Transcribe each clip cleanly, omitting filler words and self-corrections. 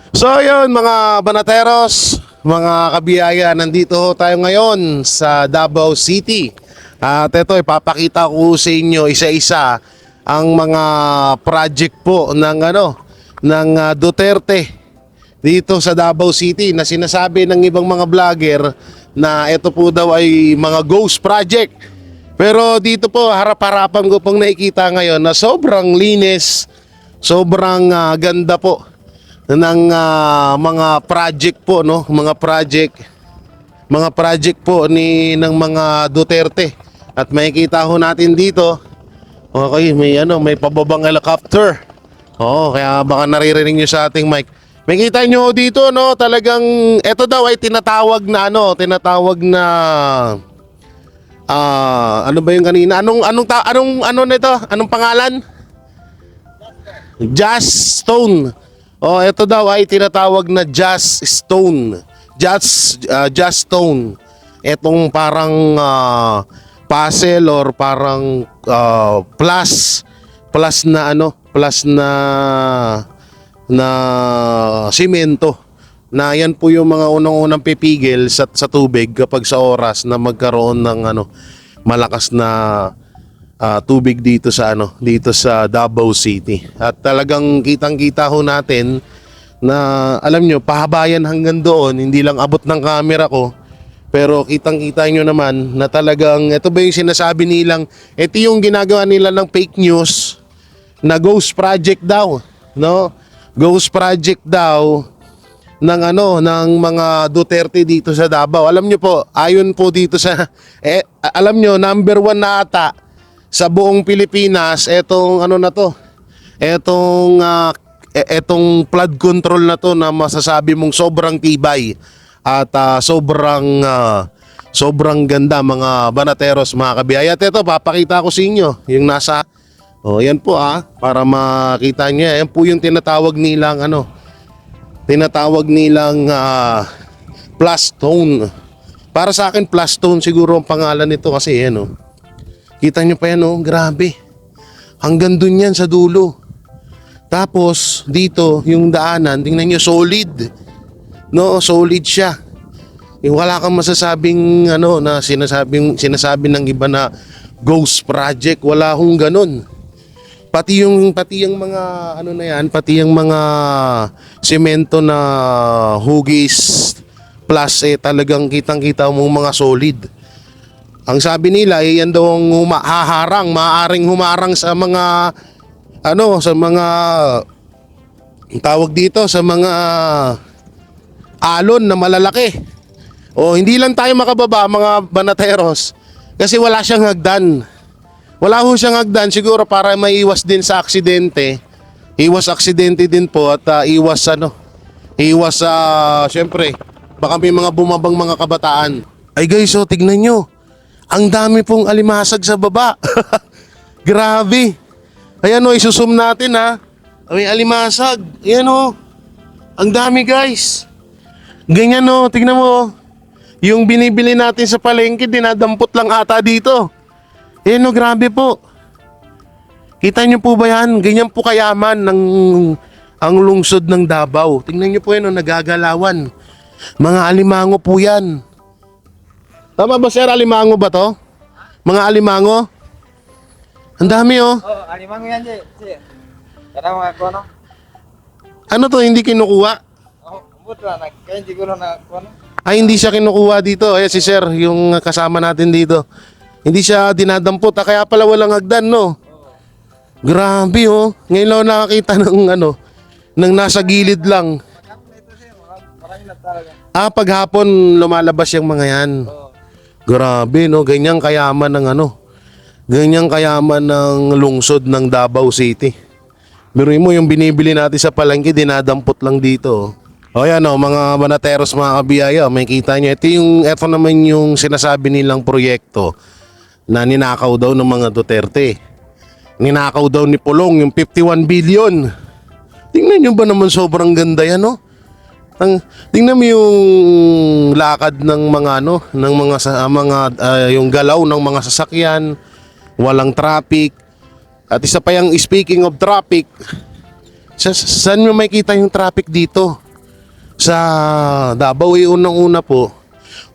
So yun mga banateros, mga kabiyaya, nandito ho tayo ngayon sa Davao City. At ito, ipapakita ko sa inyo isa-isa ang mga project po ng Duterte dito sa Davao City na sinasabi ng ibang mga vlogger na ito po daw ay mga ghost project. Pero dito po harap-harapan ko pong nakikita ngayon na sobrang linis, sobrang ganda po ng mga project po, no, mga project po ng mga Duterte. At makikita ho natin dito, okay, may pababang helicopter. Oo, kaya baka naririnig niyo sa ating mic. Makikita niyo dito, no, talagang ito daw ay tinatawag na ano ba yung kanina? Anong nito? Anong pangalan? Just Stone. Oh, ito daw ay tinatawag na Just Stone. Just Stone. Etong parang puzzle or parang plus na simento. Na yan po yung mga unang-unang pipigil sa tubig kapag sa oras na magkaroon ng malakas na tubig dito sa Davao City. At talagang kitang-kita ho natin na alam nyo, pahabayan hanggang doon, hindi lang abot ng camera ko. Pero kitang-kita nyo naman na talagang ito ba yung sinasabi nilang, ito yung ginagawa nila ng fake news na ghost project daw, no? Ghost project daw ng mga Duterte dito sa Davao. Alam nyo po, ayon po dito sa alam nyo, number 1 na ata sa buong Pilipinas etong etong flood control na to na masasabi mong sobrang tibay at sobrang ganda mga banateros, mga kabiyaya. At ito, papakita ko sa inyo yung nasa yan po para makita niyo. Yan po yung tinatawag nilang plus stone. Para sa akin plus stone siguro ang pangalan nito kasi kita nyo pa yan, grabe. Hanggang dun yan sa dulo. Tapos dito yung daanan, tingnan nyo, solid. No, solid siya. Yung wala kang masasabing na sinasabi ng iba na ghost project, wala hong ganun. Pati yung mga pati yung mga semento na hugis plus talagang kitang-kita mong mga solid. Ang sabi nila yan daw ang maaaring humarang sa mga tawag dito, sa mga alon na malalaki. O hindi lang tayo makababa mga banateros kasi wala siyang hagdan. Wala ho siyang hagdan siguro para maiwas din sa aksidente. Iwas aksidente din po at iwas syempre baka may mga bumabang mga kabataan. Ay guys, tignan nyo. Ang dami pong alimasag sa baba. Grabe. Ayan isusum natin May alimasag. Ayan ang dami guys. Ganyan tignan mo. Yung binibili natin sa palengke, dinadampot lang ata dito. Ayan grabe po. Kita nyo po ba yan? Ganyan po kayaman ang lungsod ng Davao. Tingnan nyo po yan nagagalawan. Mga alimango po yan. Tama ba sir, alimango ba to? Mga alimango? Ang dami Oh, alimango yan, Jay. Kada mga kono. Ano to, hindi kinukuha? Oh, buta na. Kaya hindi ko na kono. Ay, hindi siya kinukuha dito. Ayan si sir, yung kasama natin dito. Hindi siya dinadampot. Kaya pala walang hagdan, no? Grabe, Ngayon lang ako nakakita ng nasa gilid lang. Marami na talaga. Paghapon lumalabas yung mga yan. Oh. Grabe, Ganyang kayaman Ganyang kayaman ng lungsod ng Davao City. Biruin mo yung binibili natin sa palengke, dinadampot lang dito. O yan mga banateros, mga kabiyaya, may kita nyo. Ito naman yung sinasabi nilang proyekto na ninakaw daw ng mga Duterte. Ninakaw daw ni Pulong yung 51 billion. Tingnan nyo ba naman sobrang ganda yan, tingnan mo yung lakad ng yung galaw ng mga sasakyan, walang traffic. At isa pa yung speaking of traffic, saan mo makikita yung traffic dito? sa Davao. Unang-una po,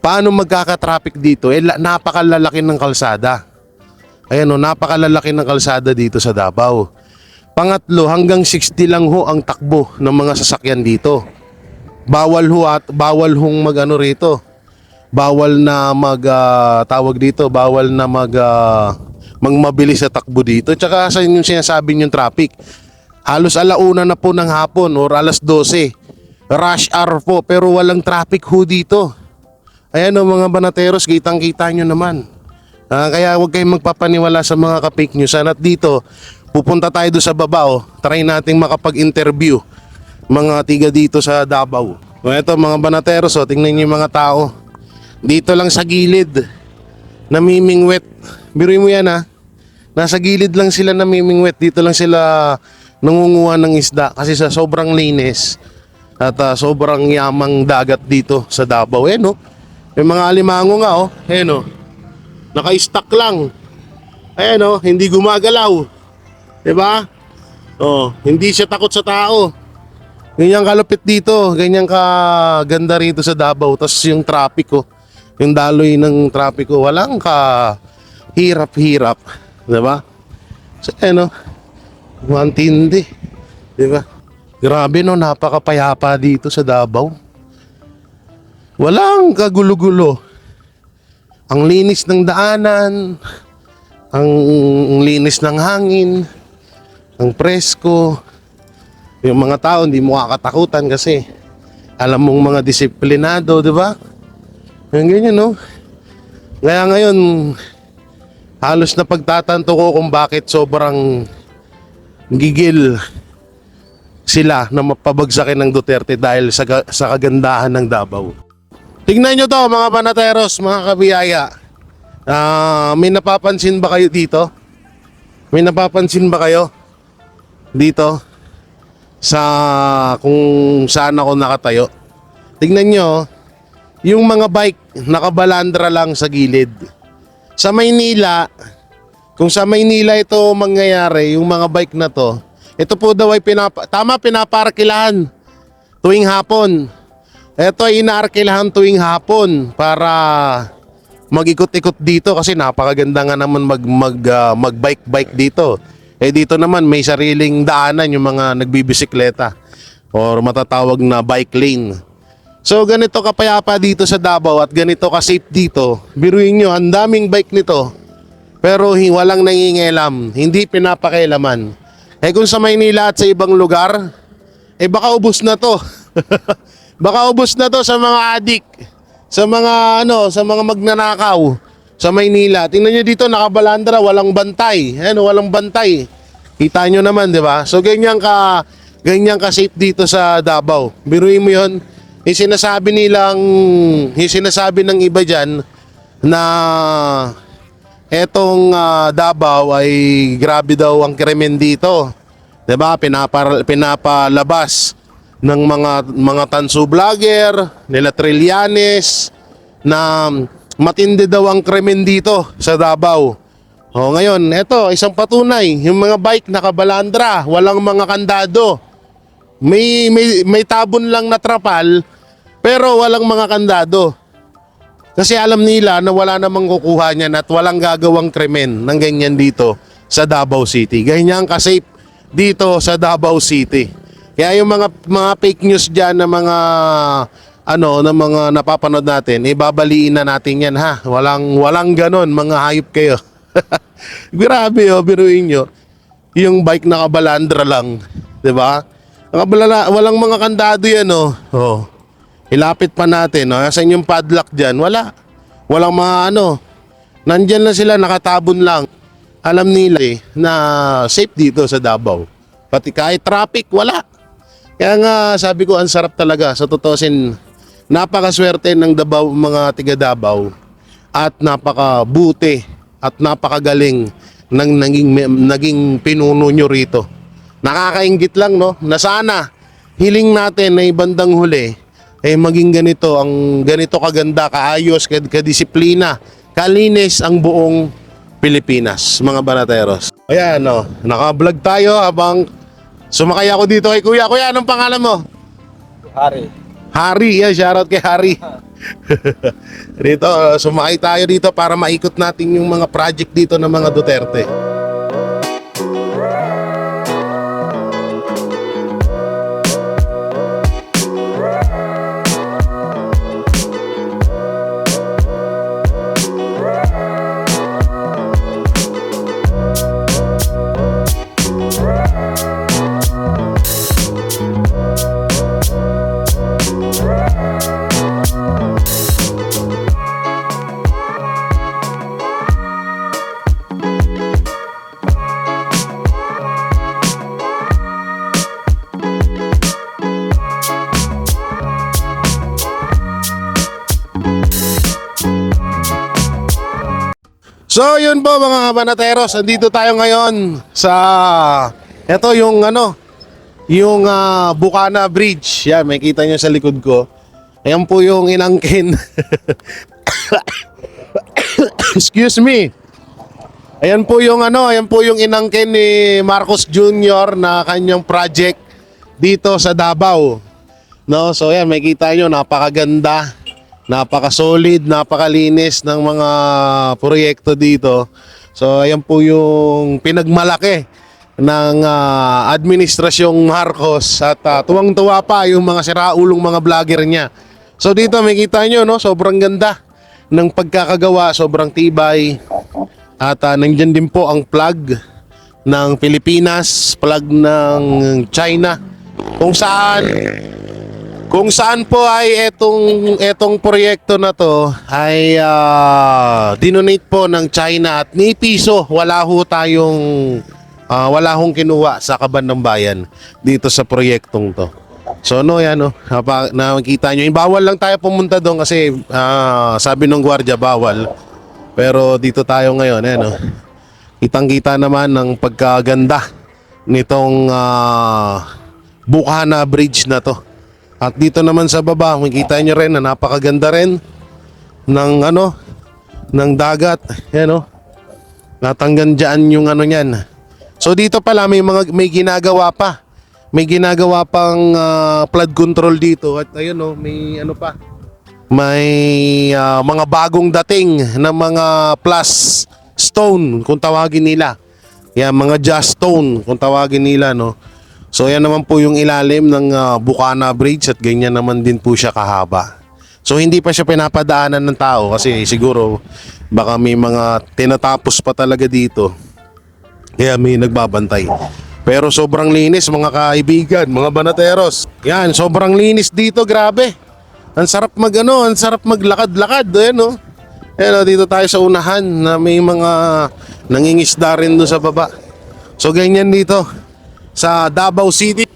paano magkaka-traffic dito? Napakalalaki ng kalsada. Ayan o, napakalalaki ng kalsada dito sa Davao. Pangatlo, hanggang 60 lang ho ang takbo ng mga sasakyan dito. Bawal hong mag-ano rito. Bawal na tawag dito, bawal na magmabilis sa takbo dito. Tsaka sa yung sinasabi yung traffic, halos alauna na po ng hapon or alas 12. Rush hour po, pero walang traffic ho dito. Ayan o mga banateros, kitang-kita nyo naman. Kaya huwag kayong magpapaniwala sa mga ka-fake news. At dito, pupunta tayo doon sa baba. Try nating makapag-interview mga tiga dito sa Davao. Ito mga banateros, tingnan nyo yung mga tao. Dito lang sa gilid, namimingwet. Biruin mo yan nasa gilid lang sila namimingwet. Dito lang sila nangunguha ng isda kasi sa sobrang linis at sobrang yamang dagat dito sa Davao. May mga alimango nga naka-stack lang. Ayan hindi gumagalaw. 'Di ba? Hindi siya takot sa tao. Ganyan kalupit dito, ganyan kaganda rito sa Davao. Tapos yung traffic yung daloy ng traffic walang hirap-hirap, 'di ba? So mantindi, 'di ba? Grabe napakapayapa dito sa Davao. Walang kagulo-gulo. Ang linis ng daanan, ang linis ng hangin, ang presko. Yung mga tao hindi mo kakatakutan kasi alam mong mga disiplinado, 'di ba? Yung ganyan Kaya ngayon halos na pagtatanto ko kung bakit sobrang gigil sila na mapabagsakin ng Duterte dahil sa kagandahan ng Davao. Tingnan nyo to mga banateros, mga kabiyaya. May napapansin ba kayo dito? May napapansin ba kayo dito sa kung saan ako nakatayo? Tingnan nyo, yung mga bike nakabalandra lang sa gilid. Sa Maynila, kung sa Maynila ito mangyayari, yung mga bike na to, ito po daw ay pinaparkilahan tuwing hapon. Ito ay inaarkilahan tuwing hapon para mag-ikot-ikot dito kasi napakaganda nga naman mag-bike dito. Dito naman may sariling daanan yung mga nagbibisikleta or matatawag na bike lane. So ganito kapayapa dito sa Davao at ganito ka-safe dito. Biruin nyo, ang daming bike nito pero walang nangingialam, hindi pinapakailaman. Kung sa Maynila at sa ibang lugar, baka ubos na to. Baka ubos na to sa mga adik, sa mga sa mga magnanakaw sa Maynila. Tingnan niyo dito nakabalandra, walang bantay. Walang bantay. Kita niyo naman, 'di ba? So ganyan ka safe dito sa Davao. Biruin mo 'yon. Yung sinasabi ng iba diyan na etong Davao ay grabe daw ang krimen dito. 'Di ba? Pinapalabas ng mga tanso vlogger, nila Trillanes na matindi daw ang krimen dito sa Davao. Ngayon, eto isang patunay, yung mga bike nakabalandra, walang mga kandado. May tabon lang na trapal pero walang mga kandado. Kasi alam nila na wala namang kukuha niyan at walang gagawang krimen ng ganyan dito sa Davao City. Ganyan ka-safe dito sa Davao City. Kaya yung mga fake news diyan na mga na mga napapanood natin, babaliin na natin yan ha. Walang ganon, mga hayop kayo. Grabe biruin nyo. Yung bike nakabalandra lang, 'di ba? Walang mga kandado yan Ilapit pa natin, Asan yung padlock diyan? Walang mga Nandyan lang sila, nakatabon lang. Alam nila na safe dito sa Davao. Pati kahit traffic, wala. Kaya nga sabi ko ang sarap talaga sa tutusin. Napakaswerte ng Davao, mga tiga Davao at napakabuti at napakagaling ng naging pinuno nyo rito. Nakakainggit lang na sana hiling natin na ibandang huli maging ganito kaganda, kaayos, kadisiplina, kalinis ang buong Pilipinas, mga banateros. Ayan naka-vlog tayo habang sumakay ako dito kay Kuya. Kuya, anong pangalan mo? Hari. Hari, yan, shoutout kay Hari. Dito, sumakay tayo dito para maikot natin yung mga project dito ng mga Duterte. So yun po mga banateros, andito tayo ngayon sa ito yung yung Bukana Bridge. Yan, may kita nyo sa likod ko. Ayan po yung inangkin. Excuse me. Ayan po yung inangkin ni Marcos Jr. na kanyang project dito sa Davao. No, so yan, may kita nyo, napakaganda. Napaka-solid, napakalinis ng mga proyekto dito. So ayan po yung pinagmalaki ng administrasyong Marcos at tuwang-tuwa pa yung mga siraulong mga vlogger niya. So dito makita nyo, no, sobrang ganda ng pagkakagawa, sobrang tibay. At nandyan din po ang flag ng Pilipinas, flag ng China, kung saan po ay etong proyekto na to ay dinonate po ng China at ni piso wala hong kinuha sa kaban ng bayan dito sa proyektong to. So yan nakikita nyo, bawal lang tayo pumunta doon kasi sabi ng gwardiya bawal. Pero dito tayo ngayon, kitang-kita naman ng pagkaganda nitong Bukana Bridge na to. At dito naman sa baba, makikita nyo rin na napakaganda rin ng dagat. Yan natanggan dyan yung niyan. So dito pala may ginagawa pa. May ginagawa pang flood control dito at ayun may pa. May mga bagong dating na mga plus stone kung tawagin nila. Yan, mga just stone kung tawagin nila, no. So yan naman po yung ilalim ng Bukana Bridge at ganyan naman din po siya kahaba. So hindi pa siya pinapadaanan ng tao kasi siguro baka may mga tinatapos pa talaga dito. Kaya may nagbabantay. Pero sobrang linis mga kaibigan, mga banateros. Yan, sobrang linis dito, grabe. Ang sarap ang sarap maglakad-lakad, Ayan, dito tayo sa unahan na may mga nangingisda rin doon sa baba. So ganyan dito sa Davao City.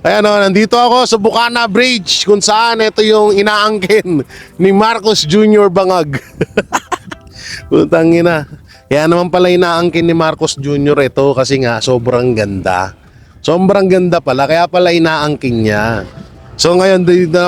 Ayan nandito ako sa Bukana Bridge kung saan ito yung inaangkin ni Marcos Jr. Bangag. Putang ina. Kaya naman pala inaangkin ni Marcos Jr. ito kasi nga sobrang ganda. Sobrang ganda pala kaya pala inaangkin niya. So ngayon dito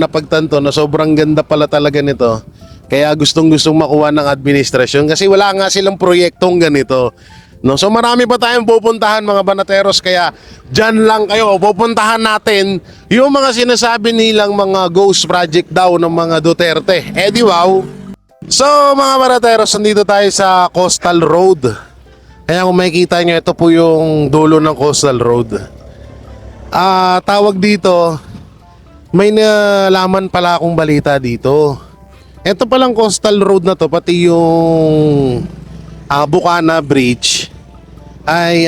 napagtanto na sobrang ganda pala talaga nito. Kaya gustong-gustong makuha ng administrasyon kasi wala nga silang proyektong ganito. No, so marami pa tayong pupuntahan mga banateros kaya dyan lang kayo pupuntahan natin yung mga sinasabi nilang mga ghost project daw ng mga Duterte. Di wow. So mga banateros, nandito tayo sa Coastal Road. Kaya kung makikita nyo, ito po yung dulo ng Coastal Road. Tawag dito, may nalaman pala akong balita dito. Ito palang Coastal Road na to, pati yung Bukana Bridge ay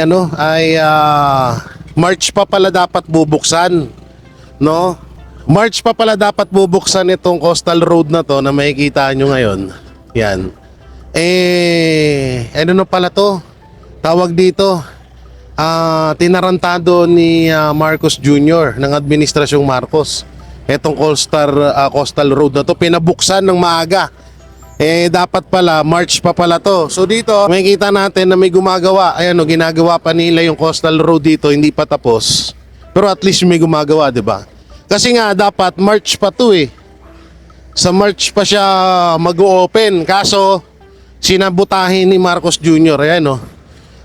March pa pala dapat bubuksan, no? March pa pala dapat bubuksan itong Coastal Road na to na makikita nyo ngayon. Yan. Ano na pala to? Tawag dito, tinarantado ni Marcos Jr. ng Administrasyong Marcos. Etong Coastal Road na to pinabuksan ng maaga. Dapat pala March pa pala to. So dito makikita natin na may gumagawa. Ayan ginagawa pa nila yung Coastal Road dito, hindi pa tapos. Pero at least may gumagawa, 'di ba? Kasi nga dapat March pa to Sa March pa siya mag-o-open. Kaso sinabutahin ni Marcos Jr. Ayan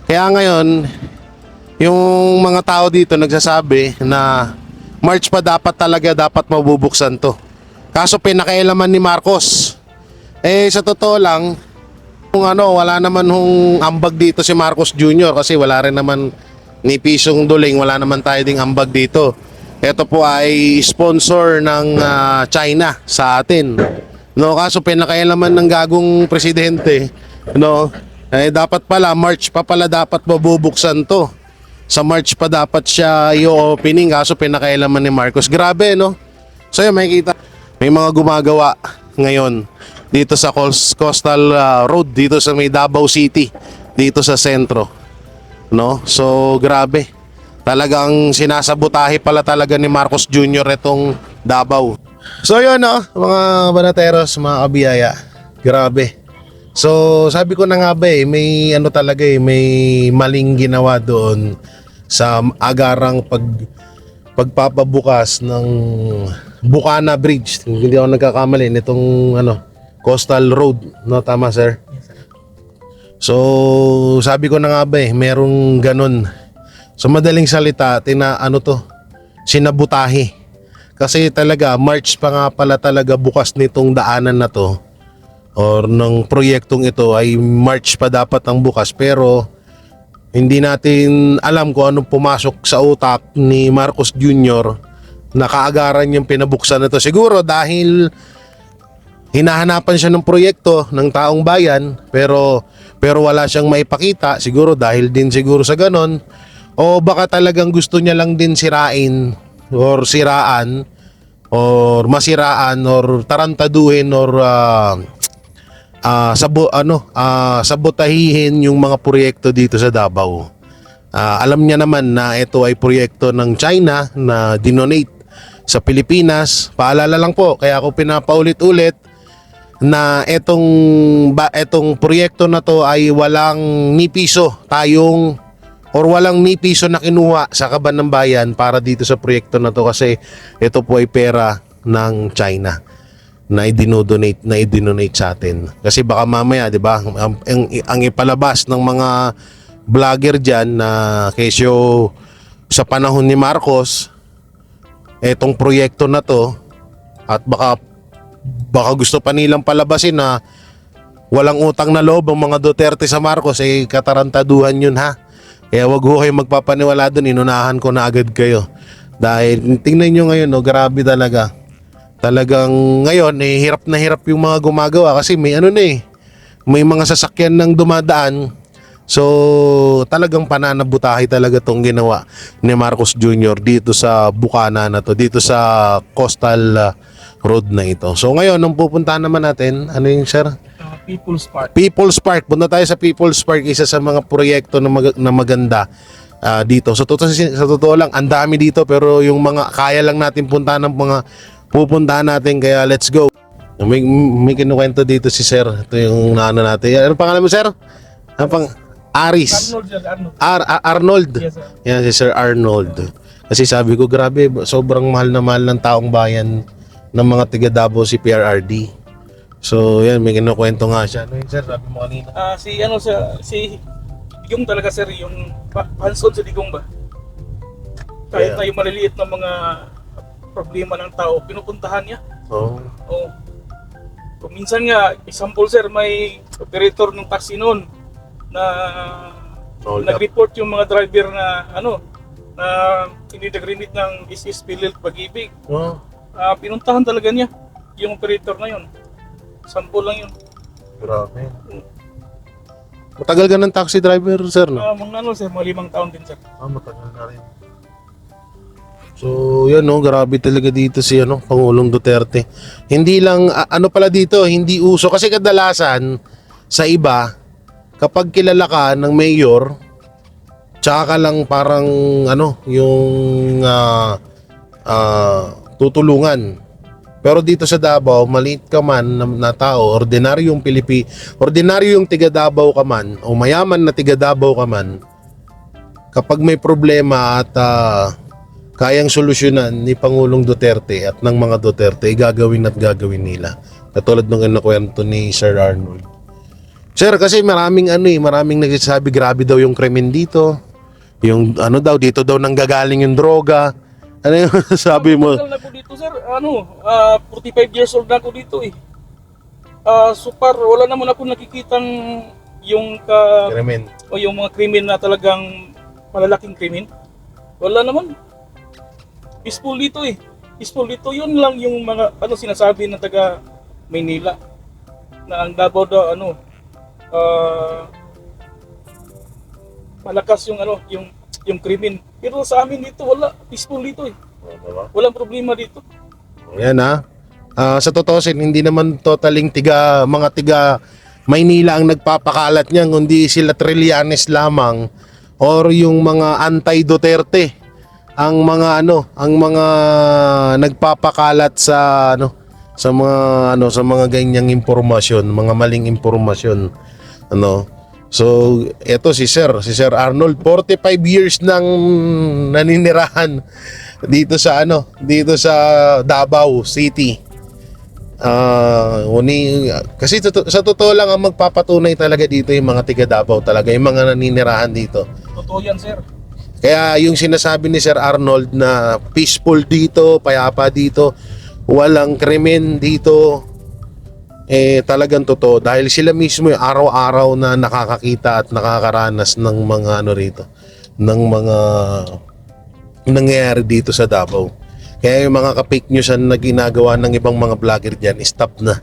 Kaya ngayon yung mga tao dito nagsasabi na March pa dapat mabubuksan to. Kaso pinakailaman ni Marcos. Sa totoo lang, kung wala naman hong ambag dito si Marcos Jr. kasi wala rin naman ni Pisong Duling, wala naman tayo ding ambag dito. Ito po ay sponsor ng China sa atin. No, kaso pinakailaman ng gagong presidente, dapat pala March pa pala dapat mabubuksan to. Sa March pa dapat siya i-opening, kaso pinakailaman ni Marcos. Grabe, no? So yun, makikita may mga gumagawa ngayon dito sa Coastal Road, dito sa may Davao City, dito sa sentro, no? So grabe, talagang sinasabotahe pala talaga ni Marcos Jr. itong Davao. So yun, no, mga banateros, mga kabiyaya, grabe. So sabi ko na nga ba, may talaga, may maling ginawa doon sa agarang pagpapabukas ng Bukana Bridge. Hindi ako nagkakamali nitong Coastal Road, no? Tama, sir? So sabi ko na nga ba, merong ganun. So madaling salita, sinabutahe. Kasi talaga March pa nga pala talaga bukas nitong daanan na to, or ng proyektong ito ay March pa dapat ang bukas, pero hindi natin alam kung anong pumasok sa utak ni Marcos Jr. na kaagaran yung pinabuksan na to. Siguro dahil hinahanapan siya ng proyekto ng taong bayan, pero wala siyang maipakita, siguro dahil din siguro sa ganon, o baka talagang gusto niya lang din sirain or siraan or masiraan or tarantaduhin or sabotahihin yung mga proyekto dito sa Davao. Alam niya naman na ito ay proyekto ng China na dinonate sa Pilipinas. Paalala lang po, kaya ako pinapaulit-ulit na etong proyekto na to ay walang ni piso na kinuha sa kaban ng bayan para dito sa proyekto na to, kasi ito po ay pera ng China na i-donate sa atin. Kasi baka mamaya, 'di ba, ang ipalabas ng mga vlogger diyan na kesyo sa panahon ni Marcos etong proyekto na to, at baka gusto pa nilang palabasin na walang utang na loob ang mga Duterte sa Marcos, katarantaduhan yun, ha. Kaya wag ho kayo magpapaniwala doon, inunahan ko na agad kayo. Dahil tingnan nyo ngayon, grabe talaga. Talagang ngayon, hirap na hirap yung mga gumagawa kasi may may mga sasakyan ng dumadaan. So talagang pananabutahe talaga tong ginawa ni Marcos Jr. dito sa Bukana na to, dito sa Coastal Road na ito. So ngayon, nung pupuntahan naman natin, sir? People's Park. People's Park. Punta tayo sa People's Park, isa sa mga proyekto na maganda dito. So sa totoo lang, ang dami dito, pero yung mga kaya lang natin puntahan ng mga pupuntahan natin, kaya let's go. May kinukwento dito si sir. Ito yung natin. Ano pangalan mo, sir? Aris. Arnold. Yes, sir. Yan, si Sir Arnold. Kasi sabi ko, grabe, sobrang mahal na mahal ng taong bayan ng mga tiga Davao si PRRD. So yan, may kinukwento nga siya. Ano yun, sir? Sabi mo kanina. Si Digong talaga, sir, yung hands-on sa Digong ba? Kahit Yeah. na yung maliliit na mga problema ng tao, pinupuntahan niya. Oh. Oo. Kung minsan nga, example, sir, may operator ng taxi noon na Hold up. nag-report yung mga driver na na hindi nag-remit ng SS Philip Pag-ibig. Oh. Pinuntahan talaga niya yung operator na yun. Sample lang yun. Grabe. Matagal ka ng taxi driver, sir, no? Sir, mga 5 taon din, sir. Matagal na rin. So, yan, no, grabe talaga dito si Pangulong Duterte. Hindi lang pala dito, hindi uso kasi kadalasan sa iba, kapag kilala ka ng mayor, tsaka ka lang parang yung tutulungan. Pero dito sa Davao, maliit ka man na tao, ordinaryong tiga Davao ka man, o mayaman na tiga Davao ka man, kapag may problema at kayang solusyonan ni Pangulong Duterte at ng mga Duterte, gagawin at gagawin nila. Katulad ng kinakwento ni Sir Arnold. Sir, kasi maraming nagsasabi grabe daw yung krimen dito. Yung dito daw nanggagaling yung droga. Ano yung sabi mo? Tagal na ako dito, sir. 45 years old na ako dito eh. So far, wala naman ako nakikitang yung Krimen. o yung mga krimen na talagang malalaking krimen. Wala naman. Peaceful dito eh. Peaceful dito. Yun lang yung mga sinasabi ng taga Maynila na ang Davao daw malakas yung yung krimen. Pero sa amin dito wala. Peaceful dito eh. Walang problema dito. Yan sa totoo hindi naman totaling mga tiga Maynila ang nagpapakalat niyan, kundi sila Trillanes lamang or yung mga anti-Duterte ang mga nagpapakalat sa sa mga ganyang impormasyon, mga maling impormasyon. So eto si Sir Arnold 45 years nang naninirahan dito sa Davao City. Kasi sa totoo lang ang magpapatunay talaga dito yung mga tiga Davao talaga, yung mga naninirahan dito. Totoo yan, sir. Kaya yung sinasabi ni Sir Arnold na peaceful dito, payapa dito, walang krimen dito, talagang totoo dahil sila mismo yung araw-araw na nakakakita at nakakaranas ng mga rito, ng mga nangyayari dito sa Davao. Kaya yung mga ka-fake news na ginagawa ng ibang mga vlogger dyan, stop na.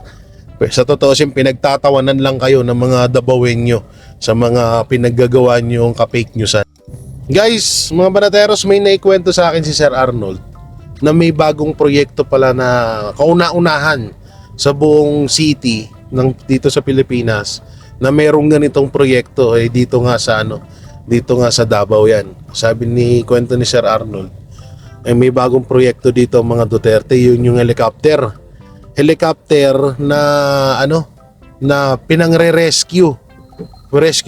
Sa totoo pinagtatawanan lang kayo ng mga Davaoenyo sa mga pinaggagawa nyo yung ka-fake news. Guys, mga banateros, may naikwento sa akin si Sir Arnold na may bagong proyekto pala na kauna-unahan sa buong city dito sa Pilipinas na merong ganitong proyekto dito nga sa Davao yan. Sabi kwento ni Sir Arnold, may bagong proyekto dito mga Duterte, yun yung helicopter na na pinangre-rescue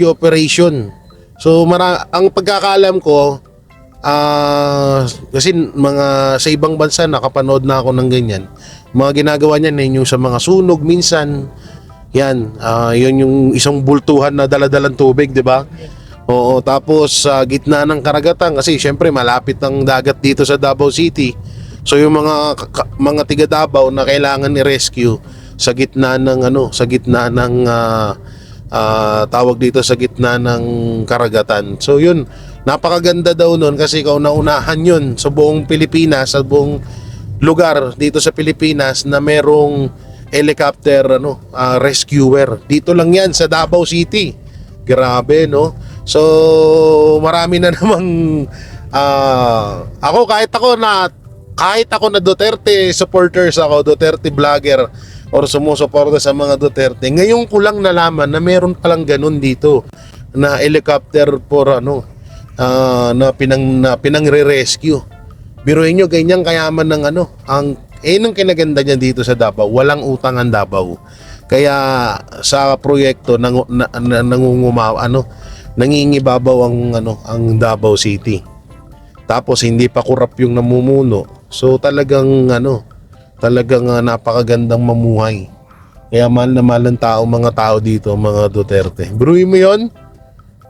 operation. So ang pagkakaalam ko kasi sa ibang bansa nakapanood na ako ng ganyan, mga ginagawa niyan yung sa mga sunog minsan yan, yun yung isang bultuhan na daladalang tubig, di ba? Oo, tapos sa gitna ng karagatan kasi syempre malapit ang dagat dito sa Davao City. So yung mga tiga Davao na kailangan ni-rescue sa gitna ng tawag dito sa gitna ng karagatan. So yun, napakaganda daw nun kasi kauna-unahan yun sa buong Pilipinas, sa buong lugar dito sa Pilipinas na merong helicopter rescuer. Dito lang yan sa Davao City. Grabe, no? So marami na namang kahit ako na Duterte supporters ako, Duterte vlogger or sumusuporta sa mga Duterte, ngayon ko lang nalaman na meron palang ganun dito na helicopter for na pinangre-rescue. Biruin nyo, ganyang kayaman ng nung kinaganda niya dito sa Davao, walang utang ang Davao. Kaya sa proyekto nangingibabaw ang Davao City. Tapos hindi pa korap yung namumuno. So talagang napakagandang mamuhay. Kaya mahal na mahal ng mga tao dito, mga Duterte. Biruin mo yun?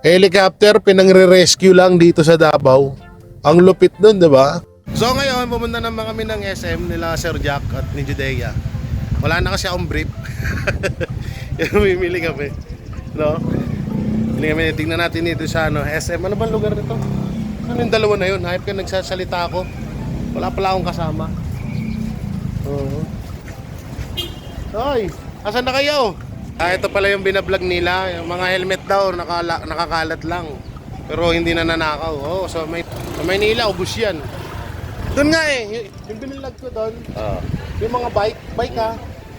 Helicopter pinangre-rescue lang dito sa Davao. Ang lupit nun, di ba? So ngayon, pumunta naman kami ng SM nila Sir Jack at ni Judea. Wala na kasi akong brief. Mimili kami. No? Tingnan natin dito sa SM. Ano bang lugar nito? Ano yung dalawa na yun? Hype ka nagsasalita ako. Wala pala akong kasama. Hoy, asan na kayo? Ito pala yung binablog nila. Yung mga helmet daw, nakakalat lang. Pero hindi na nanakaw. Sa Maynila, ubus yan. Doon nga yung binilag ko doon. Yung mga bike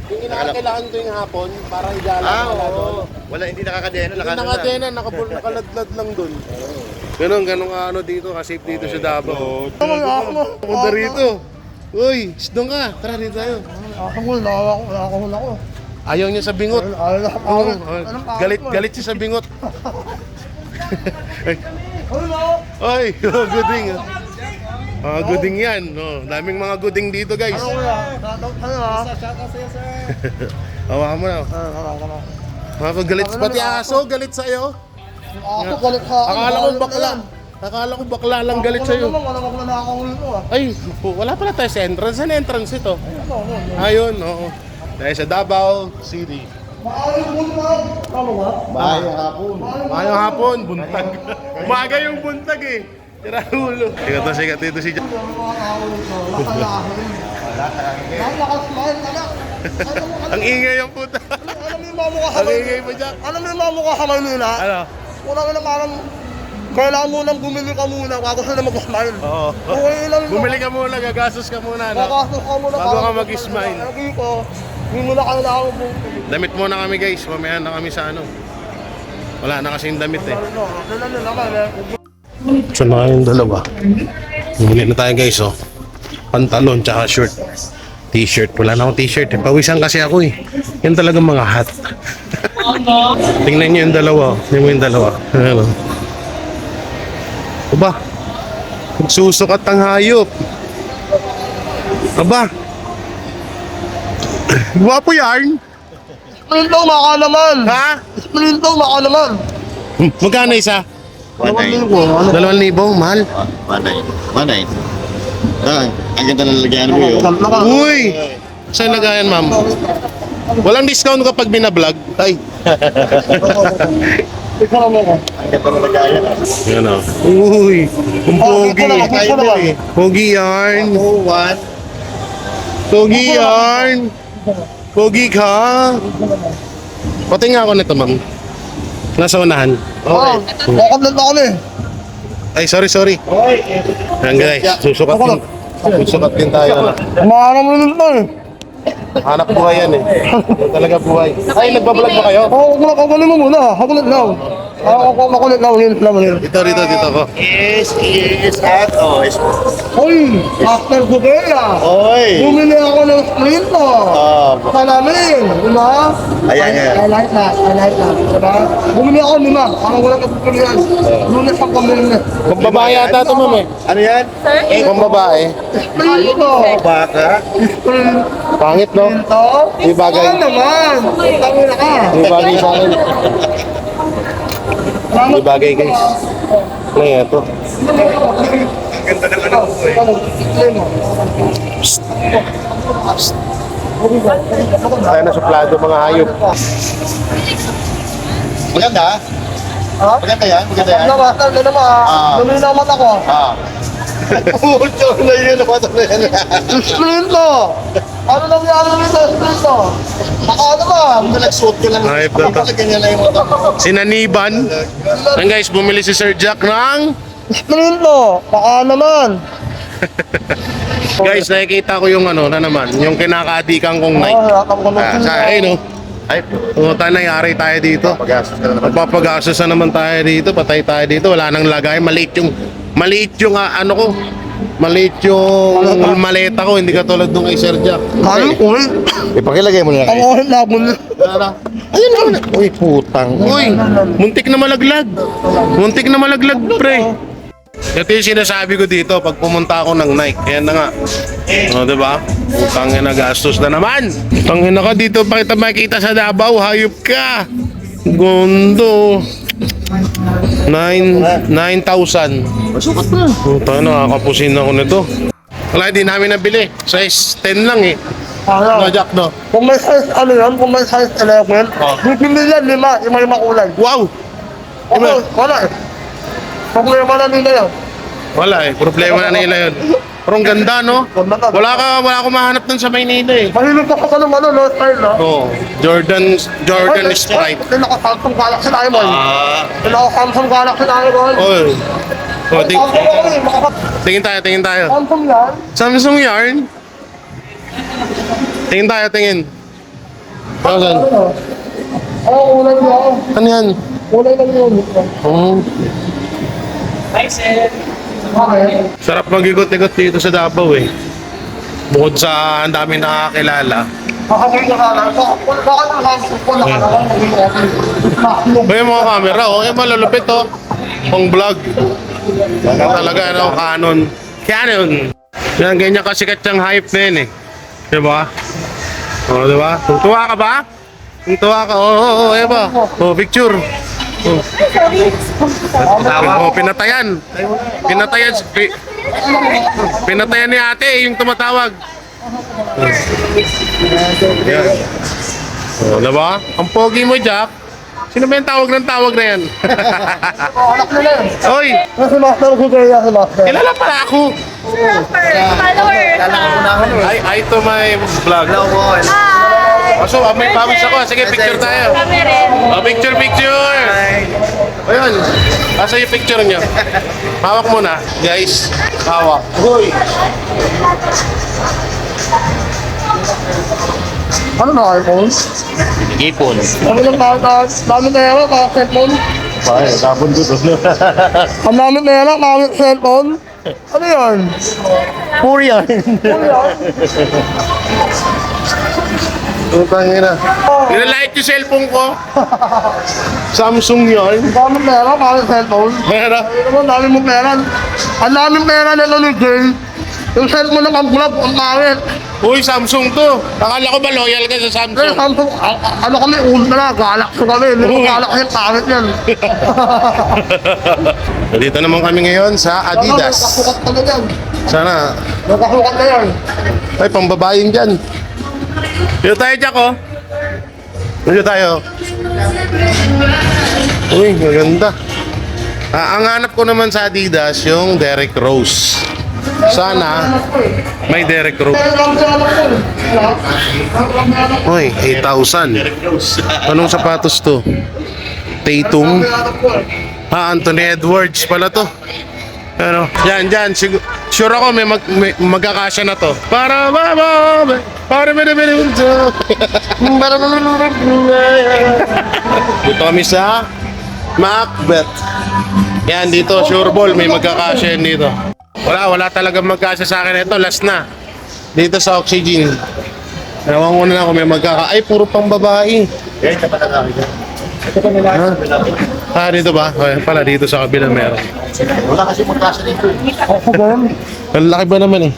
yung kailangan ko yung hapon para igala doon. Wala, hindi nakakadena. Hindi nakadena, nakaladlad lang doon. Ganun dito, safe dito sa Davao. Punta rito. Uy, doon ka. Tara dito tayo. Ako. Ayaw niya sa bingot. Galit siya sa bingot. Oy, gooding. Gooding yan. Daming mga gooding dito, guys. Hawakan mo na. Galit pati aso, galit sa'yo. Ako galit ka. Akala ko bakla. Akala ko bakla lang galit sa'yo. Wala ko na akong ulo ah. Ay, wala pala tayo sa entrance. Saan entrance ito? Ayun, oo. Dahil sa Davao City. Maayong hapon, buntag. Umaga yung buntag eh. Tira ulo. Sikat dito si Jack. Ang ingay yung puta. Alam mo yung mamukha Ang ingay mo, Jack. Alam mo yung mamukha ka Maynila? Ano? Wala ka na parang kailangan mo nang bumili ka muna bago sila mag-smile. Oo. Okay lang yun. Bumili ka muna, gagastos ka muna. No? Kakasok ka muna Bago ka mag-smile. Lagi ko, hindi mo na kailangan mo bumili. Damit muna kami guys, mamaya na kami sa ano. Wala na kasing damit eh. Ano naman eh. So na yung dalawa. Bumili na tayo guys oh. Pantalon tsaka shirt. T-shirt. Wala na akong t-shirt eh. Pawisan kasi ako eh. Yan talaga mga hat. Tingnan nyo yung dalawa. Tingnan mo yung dalawa. Ano? Aba. Nagsusukat ang hayop. Aba. Gwapo yarn. Sprinto, maka naman. Ha? Sprinto, maka naman. Magkano isa? 2,000. 2,000, mahal. Manay. Ang ganda ng lagyan mo yun. Uy! Saan lagayan, ma'am? Walang discount kapag binablog. Ay. Ikaw mo ko. Ang ganda ng lagayan. Yan o. Uy! Ang pogi. Pogi yarn. One. Pogi yarn. Pogi ka. Pati nga ako nito, ma'am. Nasa unahan. Okay. Kakablat na kami. Ay, sorry. Yan guys, susukat din tayo. Ano. Maka naman nito eh. Hanap buhay yan eh. Yan talaga buhay. Ay, nagbablog ba kayo? Oo, kagulit mo muna. Kagulit lang. Ako makulit lang. Ulit lang. Dito ko. Is at Uy! After Gubela. Oy! Bumili ako ng Sprinto. Sa namin. Diba? Ayan. I like that. Diba? Bumili ako 5. Parang wala ka pupilihan. Lunes ang pamili na. Kung babae ata ito, ma'am eh. Ano yan? Kung babae. Sprinto. Baka. Pangit, no? Sprinto? May bagay. Ano naman? Tangin na ka. May bagay sa akin. May bagay, guys. Ano yan ito? Ganda ng ano ko Tayo na suplado mga hayop. Maganda? Ha? Maganda yan? Maganda yan? Namaster na naman. Lumili na mata ko. Puto na yun. Napato na yan. Sprinto! Ano nangyari nito, Sprinto? Baka naman. Ang nagsuot ko lang. Ayop na to. Ganyan lang yung mga Sinaniban. Ang guys, bumili si Sir Jack ng... Sprinto! Baka naman. Guys, nakikita ko yung ano na naman, yung kinakaadikan kong Nike. Hatang ko ng Ay, no? Ay, Tayo nangyari tayo dito. pag-asos ka na naman. Magpapagastos na naman tayo dito, patay tayo dito, wala nang lagay, maliit yung ano ko, maliit yung maleta ko, hindi katulad nung kay Sir Jack. Ano? Uy! Ipakilagay mo na Ang lang. ohin na ako na. Ayun na. Uy, putang. Uy, muntik na malaglag. Muntik na malaglag, pre. Ito yung sinasabi ko dito pag pumunta ako ng Nike. Ayan na nga. O, diba? Utangin na gastos na naman. Utangin na ka dito pa kita makikita sa Davao. Hayop ka. Gondo. 9,000. Masukat na. Utangin na, nakakapusin ako nito. Wala, di namin nabili. Size 10 lang eh. No, Jack, no? Kung may size, ano yan? Kung may size 11, bibili yan 5. Ima kulay. Wow! Okay, wala eh. Problema na nila yan. Wala eh. Problema na nila yun. Pero ang ganda, no? Wala akong mahanap dun sa Maynila eh. Mahilig ako sa ano, no style, no? Oh, Jordan Stripe. Samsung Galaxy Diamond. Samsung Galaxy Diamond. Oh. Oh, Samsung tingin tayo. yan. Samsung yarn. Tingin. Saan? Oo, kulay yan. Ano yan? Kulay lang yun. Oh. Okay. Sarap mag-ikot-ikot dito sa Davao eh. Bukod sa ang dami nakakilala. Makakita ka lang. Bakit ang Samsung ko May mga camera, oh. Malalupit, oh. Pang vlog. Yan talaga, ano, Canon. Yan, ganyan kasikat yung hype na yun eh. Diba? Oh, diba? Tutuwa ka ba? Tutuwa ka, oh, diba? Oh, picture. Oh, pinatayan. Pinatayan. Pinatayan ni ate yung tumatawag. Yan. Oh, diba? Ang pogi mo, Jack. Sino ba yung tawag ng tawag na yan? Anak nila yun. Oy, Nasa master ko kaya sa master. kilala pala ako. Followers. Ay to my vlog. Hi! Oh, so, may pawis ako. Sige, picture tayo. Kami rin. Oh, picture. Ayun. Asa yung picture niyo? Hawak muna. Guys, hawak. Hoy. Ano na iPhone? Ipon. Dami ng dami pera, kaya cellphone. Pare, tapon ko to. Ang dami pera, kaya cellphone. Ano yun? Puro yan. Utang ina. Nilalait yung cellphone ko. Samsung yun. Ang dami pera, kaya cellphone. Pero, Ano mo, dami mo pera. Ang dami pera nito ni Jay. Yung cellphone ng ang-vlog, ang pangit. uy, Samsung to. Akala ko ba loyal ka sa Eh, Samsung? Samsung, ano kami, ultra, galaxy kami. Hindi ko galaxy, pangit yan. Dito naman kami ngayon sa Adidas. Nakasukat ka na yan. Sana. Nakasukat na yan. Ay, pambabayin dyan. Dito tayo, Jack, oh. Dito tayo. Uy, maganda. Ang hanap ko naman sa Adidas, yung Derrick Rose. Sana, may Derrick Rose. Kaya lang sa anak ko. Uy, 8,000. Anong sapatos to? Tatum. Anthony Edwards pala to. Ano? Yan. Sure ako may magkakasya na to. Para Dito kami sa Macbeth. Yan, dito, sure ball, may magkakasya yan dito. Wala talagang magkasya sa akin. Ito, last na. Dito sa Oxygen. Ewan ko na lang kung may Ay, puro pang babae. Yan, tapat na kami. Dito ba? Ay, pala, dito sa kabila meron. Wala kasi magkasa dito. Ang laki ba naman eh?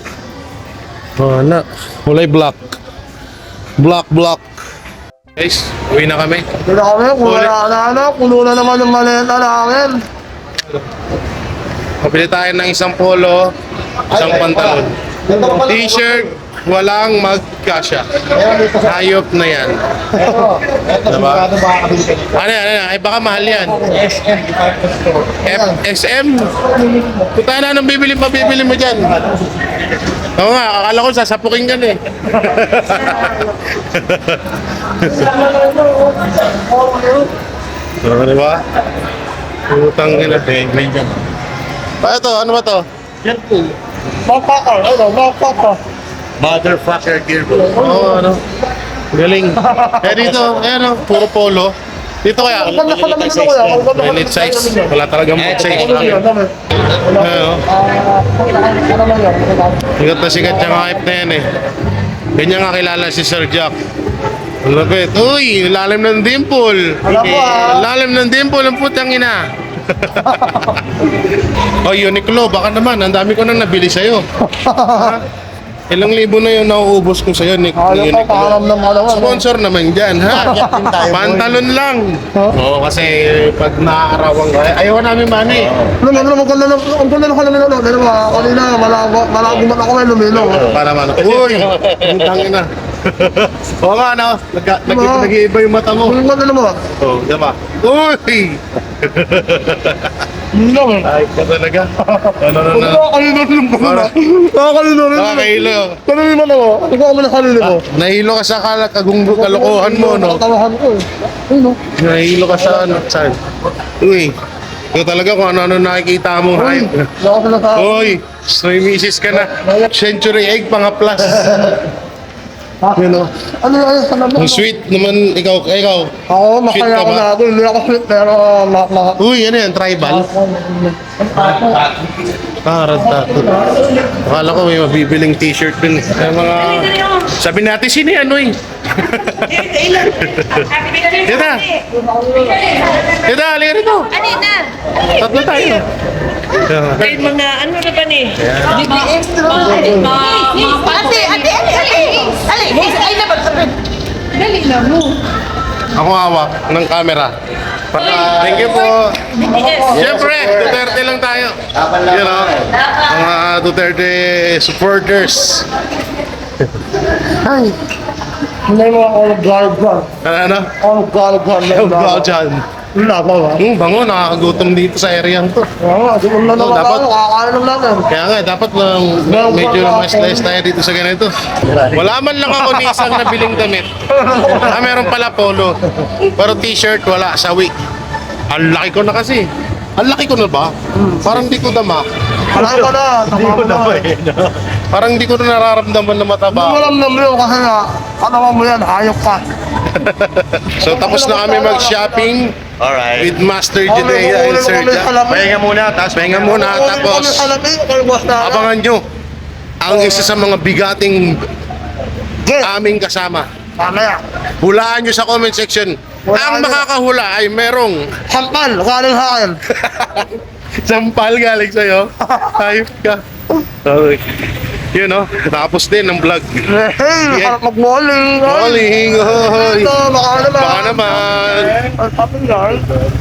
Wala. Kulay black. Black. Guys, uwi na kami. Hindi na kami, puno na naman yung maleta namin. Mabili tayo ng isang polo, isang pantalon. T-shirt, walang magkasya. Hayop na yan. Diba? Ano yan? Ay baka mahal yan. SM? Kung tayo na anong bibili mo dyan? Oo nga, akala ko sasapukin ka na eh. Oo, diba? Utang nila. Ano ba to? Yan po. Bakaka. Motherfucker gearbox. Oo, ano? Galing. Kaya dito, ayan o, puro polo. Dito kaya, minute size. Wala talagang box size. Ayan o. Sikat na sikat yung hype na yan eh. Ganyan nga kilala si Sir Jack. Ang lapit. Uy, lalim ng dimple. Lalim ng dimple ang putang ina. Oh, Uniqlo, baka naman, ang dami ko nang nabili sa'yo. Ilang libo na yung nauubos ko sa'yo, Uniqlo. Sponsor naman dyan, ha? Pantalon lang. Oo, kasi pag naaarawan ka, ayaw namin mani. Ang ganda ng kanila. Kanina, malago man ako ngayon lumino. Para man. Uy, ang tangin na. Oo nga, no? Nag-iiba yung mata mo. Ang ganda mo. Oo, diba? Uy! Hindi naman. Ay, ka talaga. Ano. Nakakalino rin. Nakakahilo. Kanina naman ako. Ikaw ako nakalili mo. Nahilo ka sa kalokohan mo, no? Nakatawahan ko eh. Ayun no. Nahilo ka sa ano, saan? Uy, ito talaga kung ano nakikita mo. Ay, Ako sinasabi. Uy, may misis ka na. Century egg, pang-plus. You know? Ano yung sa naman? Ang sweet naman, ikaw. Ako, Sweet masaya ka ako ba? na ako. Hindi ako sweet pero Uy, ano yan, tribal? Tato. Akala ko may mabibiling t-shirt din. Kaya mga... Sabi natin, sino yan, uy? Tita! Tita, halika rito. Ano na? Tatlo tayo. May mga ano na ba ni? BBX. Ay, na ba? Dali na mo. Ako hawak ng camera. Thank you po. Siyempre, Duterte lang tayo. You know, mga Duterte supporters. Hindi mo ako nag-garib dyan. Ano? Ako nag-garib dyan. Help ka dyan. Wala ba ba? Bango, nakakagutom dito sa area to. Oo, di mo na naman dapat- ako. Kakakain lang namin. Kaya nga, dapat medyo na mas tayo dito sa ganito. Wala man lang ako ni isang nabiling damit. Meron pala polo. Pero t-shirt, wala. Sawi. Ang laki ko na kasi. Ang laki ko na ba? Parang di ko dama. Kalahin ka na. Hindi ko na Parang di ko na nararamdaman na Hindi mo mataba. lang naman yun kasi nga, ano mo yan, hayop ka. So tapos na kami mag-shopping Alright. with Master Judea and Sir Jack. Pahinga muna, tapos Pahinga muna, tapos abangan nyo ang isa sa mga bigating aming kasama. Mamaya. Hulaan nyo sa comment section. Ang makakahula ay merong Sampal, galing sa akin. sampal galing sa'yo. Hayop ka. Okay. Yun o, tapos din ang vlog. Hey, Yeah. harap mag-bowling. Calling, hoy. Ito, baka naman. Baka naman. Ang sabi yan.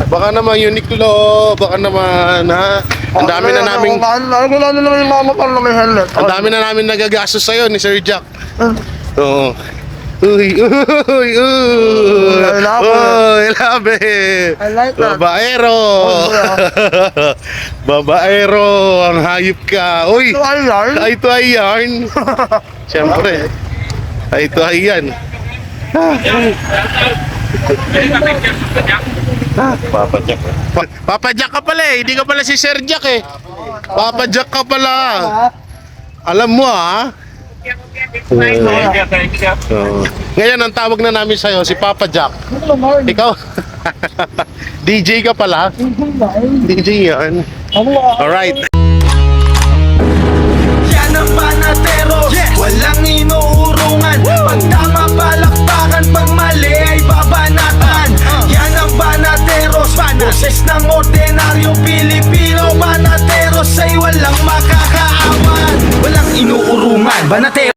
Baka naman Uniqlo. Baka naman ha. Ang dami na namin Wala na naman yung mama para may helmet. Ang dami na namin nagagastos sa'yo ni Sir Jack. Oo. Uy, uy, uy. I love it. Uy, love it. I like that. Babaero. Babaero. Ang hayop ka. Uy, Ito ay yan. ito ay yarn. Siyempre. Ito ay yan. Papa Jack. Papa Jack ka pala eh. Hindi ka pala si Sir Jack eh. Papa Jack ka pala. Alam mo ah. Ngayon ang tawag na namin sa'yo si Papa Jack. Ikaw DJ ka pala. DJ yan. Alright. Yan ang banatero, walang inuurungan. Pag tama palakpakan, pag mali ay babanatan. Yan ang banateros, boses ng ordinaryo Pilipino. Banateros ay walang makakaawan, walang inuurungan. Banateros